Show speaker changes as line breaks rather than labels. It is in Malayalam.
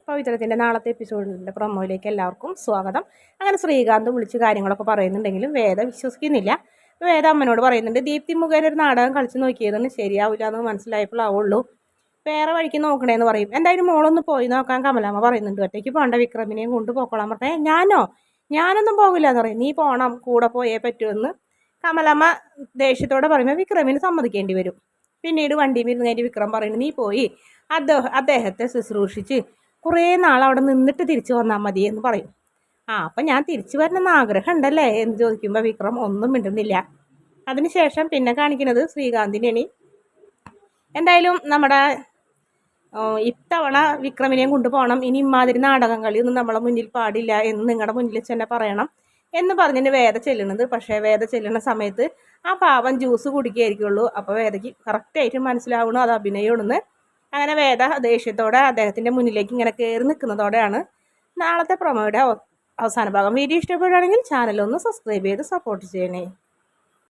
പവിത്രത്തിൻ്റെ നാളത്തെ എപ്പിസോഡിൻ്റെ പ്രൊമോയിലേക്ക് എല്ലാവർക്കും സ്വാഗതം. അങ്ങനെ ശ്രീകാന്ത് വിളിച്ച് കാര്യങ്ങളൊക്കെ പറയുന്നുണ്ടെങ്കിലും വേദ വിശ്വസിക്കുന്നില്ല. വേദ അമ്മനോട് പറയുന്നുണ്ട്, ദീപ്തി മുഖേന ഒരു നാടകം കളിച്ച് നോക്കിയതെന്ന് ശരിയാവില്ല എന്ന് മനസ്സിലായപ്പോഴാവുള്ളൂ, വേറെ വഴിക്ക് നോക്കണേന്ന് പറയും. എന്തായാലും മോളൊന്ന് പോയി നോക്കാൻ കമലാമ്മ പറയുന്നുണ്ട്. ഒറ്റയ്ക്ക് പോകണ്ട, വിക്രമിനെയും കൊണ്ട് പോക്കോളാൻ പറഞ്ഞേ. ഞാനൊന്നും പോകില്ല എന്ന് പറയും. നീ പോകണം, കൂടെ പോയേ പറ്റുമെന്ന് കമലാമ്മ ദേഷ്യത്തോടെ പറയുമ്പോൾ വിക്രമിന് സമ്മതിക്കേണ്ടി വരും. പിന്നീട് വണ്ടിയിൽ ഇരുന്നേറ്റ് വിക്രം പറയുന്നു, നീ പോയി അദ്ദേഹത്തെ ശുശ്രൂഷിച്ച് കുറേ നാൾ അവിടെ നിന്നിട്ട് തിരിച്ചു വന്നാൽ മതി എന്ന് പറയും. അപ്പം ഞാൻ തിരിച്ചു വരണമെന്ന് ആഗ്രഹം ഉണ്ടല്ലേ എന്ന് ചോദിക്കുമ്പോൾ വിക്രം ഒന്നും മിണ്ടുന്നില്ല. അതിനുശേഷം പിന്നെ കാണിക്കുന്നത് ശ്രീകാന്തിനെയാണ്. എന്തായാലും നമ്മുടെ ഇത്തവണ വിക്രമിനെയും കൊണ്ടുപോകണം, ഇനി ഇമാതിരി നാടകം കളിയൊന്നും നമ്മളെ മുന്നിൽ പാടില്ല എന്ന് നിങ്ങളുടെ മുന്നിൽ തന്നെ പറയണം എന്ന് പറഞ്ഞിട്ട് വേദ ചെല്ലുന്നത്. പക്ഷേ വേദ ചെല്ലുന്ന സമയത്ത് ആ പാവം ജ്യൂസ് കുടിക്കുകയായിരിക്കുള്ളൂ. അപ്പോൾ വേദയ്ക്ക് കറക്റ്റായിട്ട് മനസ്സിലാവണു അത് അഭിനയമാണെന്ന്. അങ്ങനെ വേദ ദേഷ്യത്തോടെ അദ്ദേഹത്തിൻ്റെ മുന്നിലേക്ക് ഇങ്ങനെ കയറി നിൽക്കുന്നതോടെയാണ് നാളത്തെ പ്രൊമോയുടെ അവസാന ഭാഗം. വീഡിയോ ഇഷ്ടപ്പെടുകയാണെങ്കിൽ ചാനലൊന്ന് സബ്സ്ക്രൈബ് ചെയ്ത് സപ്പോർട്ട് ചെയ്യണേ.